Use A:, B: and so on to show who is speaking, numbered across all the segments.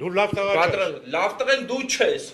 A: Դու լավ տղա ես։
B: Լավ տղեն դու չես։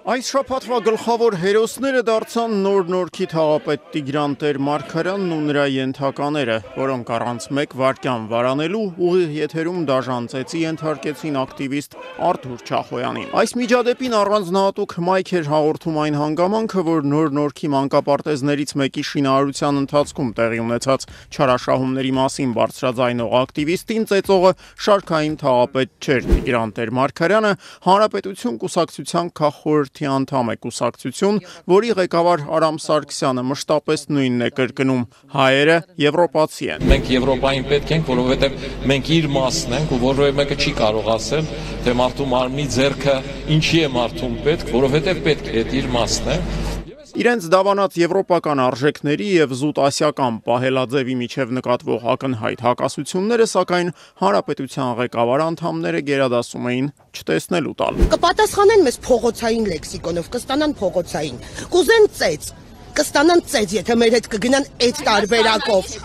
C: Այս շաբաթվա գլխավոր հերոսները դարձան նոր Նորքի թաղապետ Տիգրան Տեր-Մարգարյանն ու նրա ենթակաները, որոնք առանց մեկ վայրկյան վարանելու ուղիղ եթերում դաժան ծեծի ենթարկեցին ակտիվիստ Արթուր Չախոյանին։ Այս միջադեպին առանձնահատուկ հմայք էր հաղորդում այն հանգամանքը, որ նոր Նորքի մանկապարտեզներից մեկի շինարարության ընթացքում տեղի ունեցած չարաշահումների մասին բարձրաձայնող ակտիվիստին ծեծողը շարքային թաղապետ չէր Տիգրան Տեր-Մարգարյանը, Հանրապետություն կուսակցության քաղխորհրդի անդամ է կուսակցություն, որի ղեկավար Արամ Սարգսյանը մշտապես նույնն է կրկնում. հայերը եվրոպացի են։
D: Մենք Եվրոպային պետք ենք, որովհետև մենք իր մասն ենք, ու որևէ մեկը չի կարող ասել, թե մարդու մարմնի ձեռքը ինչի է մարդուն պետք, որովհետև պետք է իր մասն է։
C: Իրենց դավանած եվրոպական արժեքների եւ զուտ ասիական պահելաձևի միջև նկատվող ակնհայտ հակասությունները, սակայն Հանրապետության ղեկավար անդամները գերադասում էին չտեսնելու տալ։
E: Կպատասխանեն մեզ փողոցային լեքսիկոնով, կստանան փողոցային, կուզեն ծեծ, կստանան ծեծ, եթե մեր հետ կգնան այդ տարբերակով։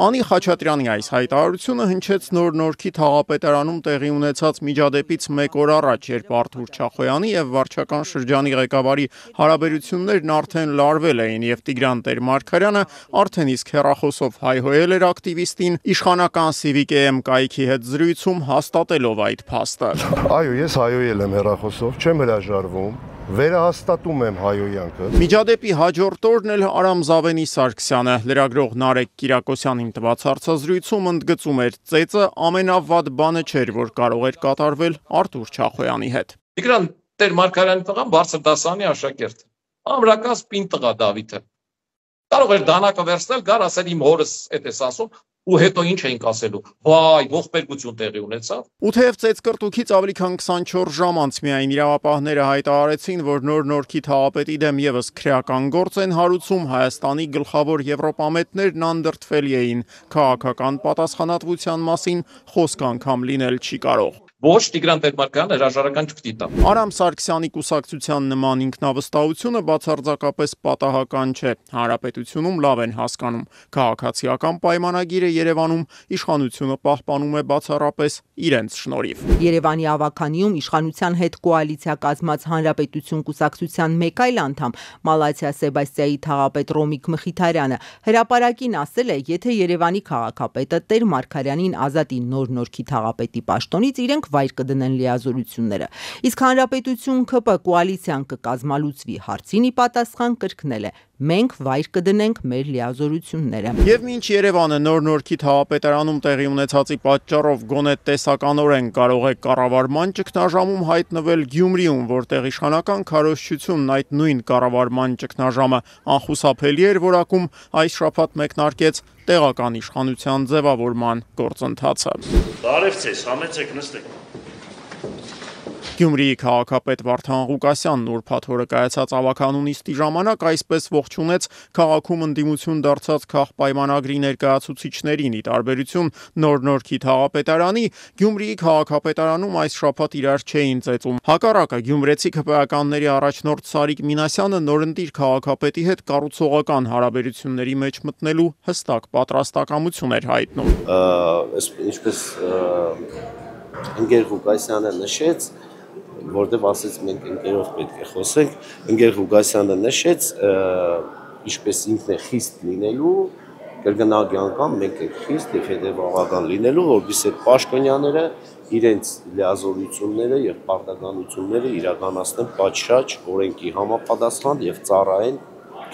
C: Անի Խաչատրյանի այս հայտարարությունը հնչեց նոր Նորքի թաղապետարանում տեղի ունեցած միջադեպից մեկ օր առաջ, երբ Արթուր Չախոյանի եւ վարչական շրջանի ղեկավարի հարաբերություններն արդեն լարվել էին եւ Տիգրան Տեր-Մարգարյանը արդեն իսկ հեռախոսով հայհոյել էր ակտիվիստին, իշխանական Civic-EM կայքի հետ զրույցում հաստատելով այդ փաստը։
F: Այո, ես հայհոյել եմ հեռախոսով, չեմ հրաժարվում։ Վերահաստատում եմ հայոյանքը։
C: Միջադեպի հաջորդ օրն էլ Արամ Զավենի Սարգսյանը լրագրող Նարեկ Կիրակոսյանին տված հարցազրույցում ընդգծում էր ծեծը ամենավատ բանը չէր, որ կարող էր կատարվել Արթուր Չախոյանի հետ։
D: Տիգրան Տեր-Մարգարյանի տղան բարձր դասարանի աշակերտ, ամրակած պին տղա Դավիթը։ Կարող էր դանակը վերցնել, գար ասել իմ հորս էդ էս ասում, ու հետո ինչ էինք ասելու, վայ, ողբերգություն տեղի ունեցավ։
C: Ու թեև ծեծկրտուքից ավելի քան 24 ժամ անց միայն իրավապահները հայտարարեցին, որ նոր Նորքի թաղապետի դեմ եւս քրեական գործ են հարուցում, Հայաստանի գլխավոր եվրոպամետներն անդրդվելի էին, քաղաքական պատասխանատվության մասին խոսք անգամ լինել չի կարող։
D: Ոչ Տիգրան Տեր-Մարգարյանը հրաժարական չպիտի տա։
C: Արամ Սարգսյանի կուսակցության նման ինքնավստահությունը բացարձակապես պատահական չէ։ Հանրապետությունում լավ են հասկանում, քաղաքացիական պայմանագիրը Երևանում իշխանությունը պահպանում է բացառապես իրենց շնորհիվ։
G: Երևանի ավականիում իշխանության հետ կոալիցիա կազմած Հանրապետություն կուսակցության մեկ այլ անդամ Մալաթիա Սեբաստիայի թաղապետ Ռոմիկ Մխիթարյանը հրապարակին ասել է, եթե Երևանի քաղաքապետը Տեր-Մարգարյանին ազատի նոր Նորքի թաղապետի պաշտոնից, իրենք վայր կդնեն լիազորությունները։ Իսկ Հանրապետություն ԿՊ կոալիցիան կկազմալուծվի հարցին ի պատասխան կրկնել է. մենք վայր կդնենք մեր լիազորությունները։
C: Եվ մինչ Երևանը նոր Նորքի թաղապետարանում տեղի ունեցածի պատճառով գոնե տեսականորեն կարող է կառավարման ճգնաժամում հայտնվել Գյումրիում, որտեղ իշխանական քարոզչությունն այդ նույն կառավարման ճգնաժամը անխուսափելի էր որակում, այս շաբաթ մեկնարկեց տեղական իշխանության ձևավորման գործընթացը։
A: Բարև ձեզ, համեցեք նստեք։
C: Գյումրիի քաղաքապետ Վարդան Ղուկասյանն ուրբաթ օրը կայացած ավականու նիստի ժամանակ այսպես ողջունեց քաղաքում ընդդիմություն դարձած քաղպայմանագրի ներկայացուցիչներին, ի տարբերություն նոր Նորքի թաղապետարանի, Գյումրիի քաղաքապետարանում այս շաբաթ իրար չէին ծեծում։ Հակառակը գյումրեցի ԿՊ-ականների առաջնորդ Սարիկ Մինասյանը նորընտիր քաղաքապետի հետ կառուցողական հարաբերությունների մեջ մտնելու հստակ պատրաստակամություն էր հայտնում։
H: Ինչպես ընկեր Ղուկասյանը նշեց, որտեղ ասեց մենք ընկերով պետք է խոսենք, ընկեր Ղուկասյանը նշեց, ինչպես ինքն է խիստ լինելու, կրկնակի անգամ մենք ենք խիստ եւ հետեւողական լինելու, որովհետեւ այդ պաշտոնյաները իրենց լիազորությունները եւ պարտականությունները իրականացնեն պատշաճ օրենքի համապատասխան եւ ծառայեն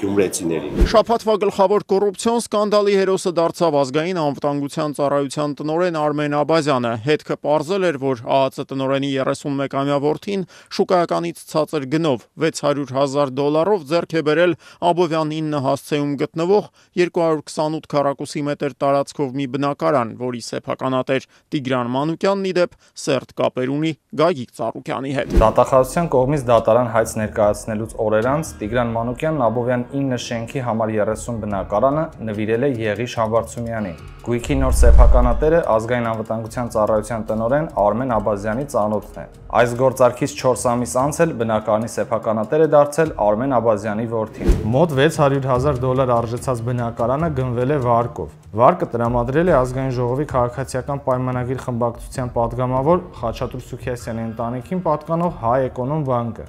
H: գյումրեցիներին։
C: Շաբաթվա գլխավոր կոռուպցիոն սկանդալի հերոսը դարձավ ազգային անվտանգության ծառայության տնօրեն Արմեն Աբազյանը։ Հետքը պարզել էր, որ ԱԱԾ տնօրենի 31-ամյա որդին շուկայականից ցածր գնով $600,000 ձեռք է բերել Աբովյան 9 հասցեում գտնվող 228 քառակուսի մետր տարածքով մի բնակարան, որի սեփականատեր Տիգրան Մանուկյանն ի դեպ սերտ կապեր ունի Գագիկ Ծառուկյանի հետ։
I: Դատախազության կողմից դատարան հայց ներկայացնելուց օրեր անց Տիգրան Մանուկյանն Աբովյան
B: 9 շենքի համար 30 բնակարանը նվիրել է Եղիշ Համբարձումյանին։ Գույքի նոր սեփականատերը ազգային անվտանգության ծառայության տնօրեն Արմեն Աբազյանի ծանոթն է։ Այս գործարքից 4 ամիս անց էլ բնակարանի սեփականատեր է դարձել Արմեն Աբազյանի որդին։ Մոտ $600,000 արժեցած բնակարանը գնվել է վարկով։ Վարկը տրամադրել է ազգային ժողովի քաղաքացիական պայմանագիր խմբակցության падգամավոր Խաչատուր Սուքիասյանի ընտանիքին պատկանող Հայ Էկոնոմ բանկը։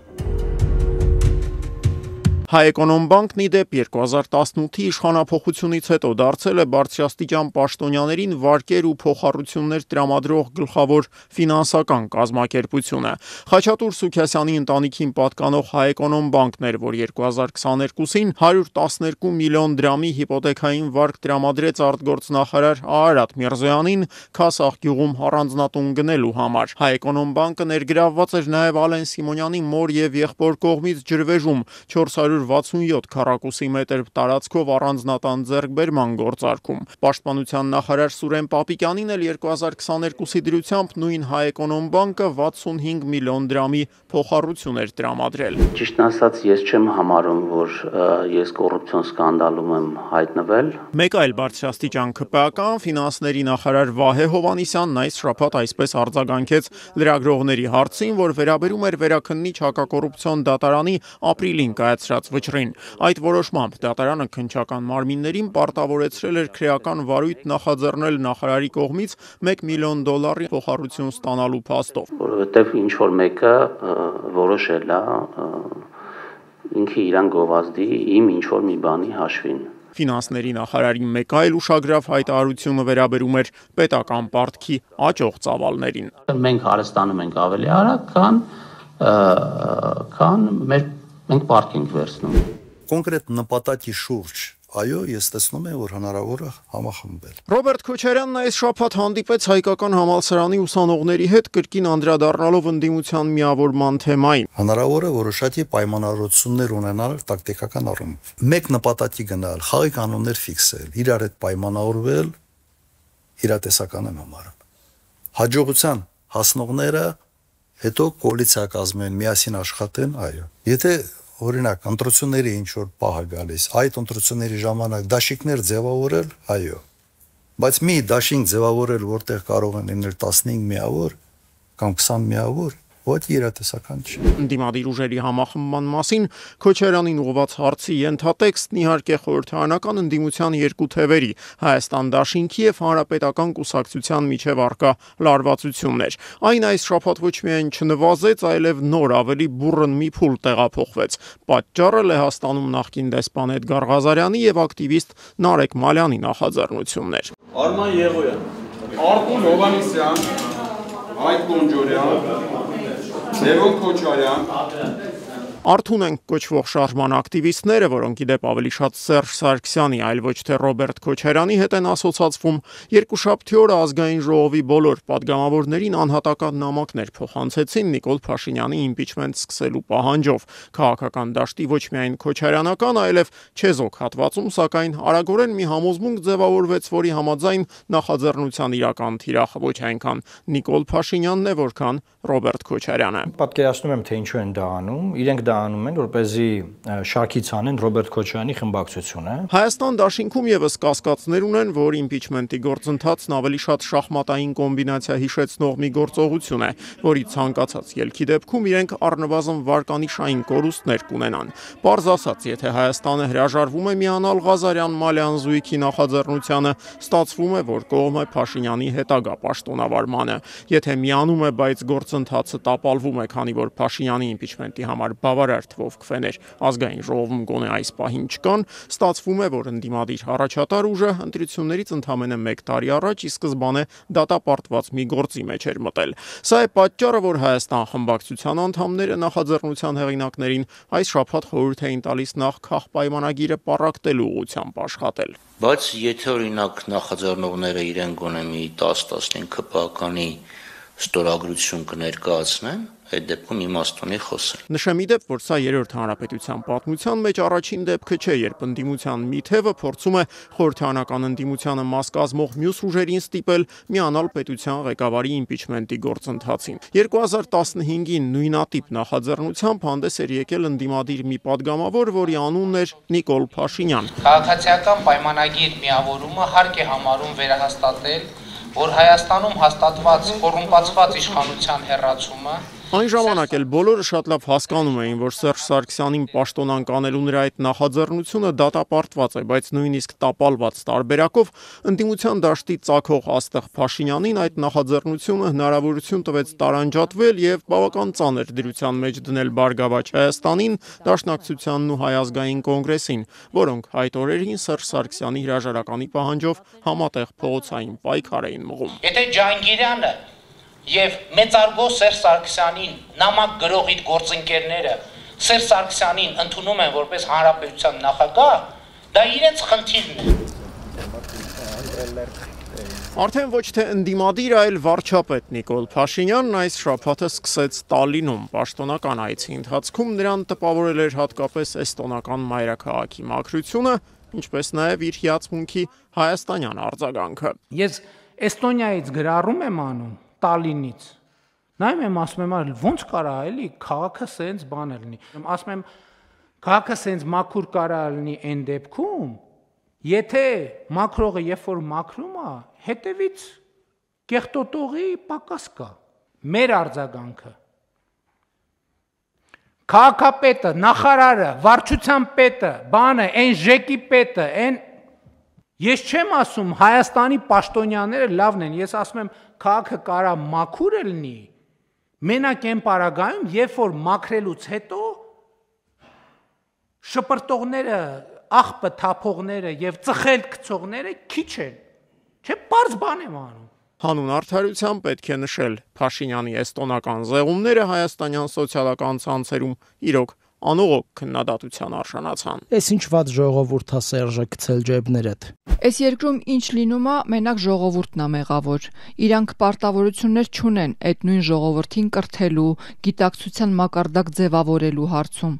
C: Հայ Էկոնոմ բանկն ի դեպ 2018-ի իշխանափոխությունից հետո դարձել է բարձրաստիճան պաշտոնյաներին վարկեր ու փոխառություններ տրամադրող գլխավոր ֆինանսական կազմակերպությունը։ Խաչատուր Սուքիասյանի ընտանիքին պատկանող Հայ Էկոնոմ բանկն էր, որ 2022-ին 112 միլիոն դրամի հիպոթեքային վարկ տրամադրեց արտգործնախարար Արարատ Միրզոյանին Քասախ գյուղում առանձնատուն գնելու համար։ Հայ Էկոնոմ բանկը ներգրավված էր նաև Ալեն Սիմոնյանի մոր եւ եղբոր կողմից ջրվեժում 467 քառակուսի մետր տարածքով առանձնատան ձեռքբերման գործարքում։ Պաշտպանության նախարար Սուրեն Պապիկյանին էլ 2022-ի դրությամբ նույն Հայ Էկոնոմ բանկը 65 միլիոն դրամի փոխառություն էր տրամադրել։
I: Ճիշտն ասած, ես չեմ համարում, որ ես կոռուպցիոն սկանդալում եմ հայտնվել։
C: Մեկ այլ բարձրաստիճան ԿՊԱ-ական ֆինանսների նախարար Վահե Հովհաննիսյանն այս շաբաթ այսպես արձագանքեց լրագրողների հարցին, որ վերաբերում էր Վերաքննիչ հակակոռուպցիոն դատարանի ապրիլին կայացրած վճռին։ Այդ որոշմամբ դատարանը քննչական մարմիններին պարտավորեցրել էր քրեական վարույթ նախաձեռնել նախարարի կողմից $1 միլիոն փոխառություն ստանալու փաստով։
I: Որովհետև ինչ որ մեկը որոշել է ինքը իրան գովազդի իմ ինչ որ մի բանի հաշվին։
C: Ֆինանսների նախարարի մեկ այլ ուշագրավ հայտարարությունը վերաբերում էր պետական պարտքի աճող ծավալներին։
I: Մենք հարստանում ենք ավելի արագ, քան մենք պարտք ենք վերցնում։
J: Կոնկրետ նպատակի շուրջ, այո, ես տեսնում եմ, որ հնարավոր է համախմբել։
C: Ռոբերտ Քոչարյանն այս շաբաթ հանդիպեց հայկական համալսարանի ուսանողների հետ կրկին անդրադառնալով ընդդիմության միավորման թեմային։
J: Հնարավոր է որոշակի պայմանավորություններ ունենալ տակտիկական առումով։ Մեկ նպատակի գնալ, խաղի կանոններ ֆիքսել, իրար հետ պայմանավորվել, իրատեսական եմ համարում։ Հաջողության հասնողները հետո կոալիցիա կազմեն, միասին աշխատեն, այո։ Եթե օրինակ ընտրությունների ինչ որ պահ է գալիս, այդ ընտրությունների ժամանակ դաշինքներ ձևավորել, այո։ Բայց մի դաշինք ձևավորել, որտեղ կարող են լինել 15 միավոր կամ 20 միավոր, ոչ իրատեսական չի։
C: Ընդդիմադիր ուժերի համախմբման մասին Քոչարյանին ուղղված հարցի ենթատեքստն իհարկե խորհրդարանական ընդդիմության երկու թևերի՝ Հայաստան դաշինքի եւ Հանրապետական կուսակցության միջև առկա լարվածություններ։ Այն այս շաբաթ ոչ միայն չնվազեց, այլև նոր ավելի բուռն մի փուլ տեղափոխվեց։ Պատճառը Լեհաստանում նախկին դեսպան Էդգար Ղազարյանի եւ ակտիվիստ Նարեկ Մալյանի նախաձեռնություններ։
K: Արման Եղոյան, Արտուր Հովհաննիսյան, Հայկ Գոնջորյան, Լևոն Քոչարյան,
C: Արթուն են կոչվող շարժման ակտիվիստները, որոնք ի դեպ ավելի շատ Սերժ Սարգսյանի, այլ ոչ թե Ռոբերտ Քոչարյանի հետ են ասոցացվում, երկուշաբթի օրը ազգային ժողովի բոլոր падգամավորներին անհատական նամակներ փոխանցեցին Նիկոլ Փաշինյանի իմպիչմենտ սկսելու պահանջով։ Քաղաքական դաշտի ոչ միայն քոչարյանական, այլև չեզոք հատվածում, սակայն արագորեն մի համոզմունք ձևավորվեց, որի համաձայն նախաձեռնության իրական թիրախը ոչ այնքան Նիկոլ Փաշինյանն է, որքան Ռոբերտ Քոչարյանը։
L: Պատկերացնում եմ, թե ինչու են դա անում։ Իրենք դա անում են, որպեսզի շարքից անեն Ռոբերտ Քոչարյանի խմբակցությունը։
C: Հայաստան դաշինքում եւս կասկածներ ունեն, որ իմպիչմենտի գործընթացն ավելի շատ շախմատային կոմբինացիա հիշեցնող մի գործողություն է, որի ցանկացած ելքի դեպքում իրենք առնվազն վարկանիշային կորուստներ կունենան։ Պարզ ասած, եթե Հայաստանը հրաժարվում է միանալ Ղազարյան-Մալյան զույգի նախաձեռնությանը, ստացվում է, որ կողմը Փաշինյանի հետագա պաշտոնավարմանը։ Եթե միանում է, բայց գործընթացը տապալվում է, քանի որ Փաշինյանի իմպիչմենտի համար բավարար թվով քվեներ ազգային ժողովում գոնե այս պահին չկան, ստացվում է, որ ընդդիմադիր առաջատար ուժը ընտրություններից ընդամենը 1 տարի առաջ ի սկզբանե դատապարտված մի գործի մեջ էր մտել։ Սա է պատճառը, որ Հայաստան խմբակցության անդամները նախաձեռնության հեղինակներին այս շաբաթ խորհուրդ էին տալիս նախ քաղաքապայմանագիրը պառակտելու ուղղությամբ աշխատել։
M: Բայց եթե օրինակ նախաձեռնողները իրեն գոնե մի 10-15 ԿՊԱ-կանի
I: ստորագրություն կներկայացնեն, այդ դեպքում իմաստունի խոսել։
C: Նշեմ ի դեպ, որ սա երրորդ հանրապետության պատմության մեջ առաջին դեպքը չէ, երբ ընդդիմության մի թևը փորձում է խորհրդարանական ընդդիմությանը մաս կազմող մյուս ուժերին ստիպել միանալ պետության ղեկավարի իմպիչմենտի գործընթացին։ 2015-ին նույնատիպ նախաձեռնությամբ հանդես էր եկել ընդդիմադիր մի падգամավոր, որի անունն էր Նիկոլ Փաշինյան։
M: Քաղաքացիական պայմանագիր միավորումը հարկ է համարում վերահաստատել, որ Հայաստանում հաստատված կոռումպացված իշխանության հեռացումը
C: Այն ժամանակ էլ բոլորը շատ լավ հասկանում էին, որ Սերժ Սարգսյանին պաշտոնանկ անելու նրա այդ նախաձեռնությունը դատապարտված է, բայց նույնիսկ տապալված տարբերակով ընդդիմության դաշտի ծագող Աստղ Փաշինյանին այդ նախաձեռնությունը հնարավորություն տվեց տարանջատվել եւ բավական ծանր դրության մեջ դնել Բարգավաճ Հայաստանին, Դաշնակցությանն ու Հայ ազգային կոնգրեսին, որոնք այդ օրերին Սերժ Սարգսյանի հրաժարականի պահանջով համատեղ փողոցային պայքար էին մղում։
M: Եթե Ջանգիրյանը Եվ մեծարգո Սերժ Սարգսյանին նամակ գրող իր գործընկերները Սերժ Սարգսյանին ընդունում են որպես հանրապետության նախագահ, դա իրենց խնդիրն է։
C: Արդեն ոչ թե ընդդիմադիր, այլ վարչապետ Նիկոլ Փաշինյանն այս շաբաթը սկսեց Տալինում պաշտոնական այցի ընթացքում նրան տպավորել էր հատկապես էստոնական մայրաքաղաքի մաքրությունը, ինչպես նաև իր հիացմունքի հայաստանյան արձագանքը։
N: Ես Էստոնիայից գրառում եմ անում Տալինից։ Նայում եմ, ասում եմ, ոնց կարա էլի քաղաքը սենց բան լինի։ Ասում եմ, քաղաքը սենց մաքուր կարա լինի այն դեպքում, եթե մաքրողը երբ որ մաքրում է, հետևից կեղտոտողի պակաս կա։ Մեր արձագանքը։ Քաղաքապետը, նախարարը, վարչության պետը, բանը, այն ԺԿ-ի պետը, այն Ես չեմ ասում Հայաստանի պաշտոնյաները լավն են, ես ասում եմ քաղաքը կարա մաքուր լինի, մենակ այն պարագայում, երբ որ մաքրելուց հետո շպրտողները, աղբը թափողները եւ ծխել գցողները քիչ են, չէ՞ բարձ բան եմ անում։
C: Հանուն արդարության պետք է նշել Փաշինյանի էստոնական զեղումները հայաստանյան սոցիալական ցանցերում իրոք անողոք քննադատության արժանացան։
O: Էս ինչ ված ժողովուրդ է Սերժը գցել ջեբներդ։
P: Այս երկրում ինչ լինում է, մենակ ժողովուրդն է մեղավոր։ Իրանք պարտավորություններ չունեն այդ նույն ժողովրդին կրթելու, գիտակցության մակարդակ ձևավորելու հարցում։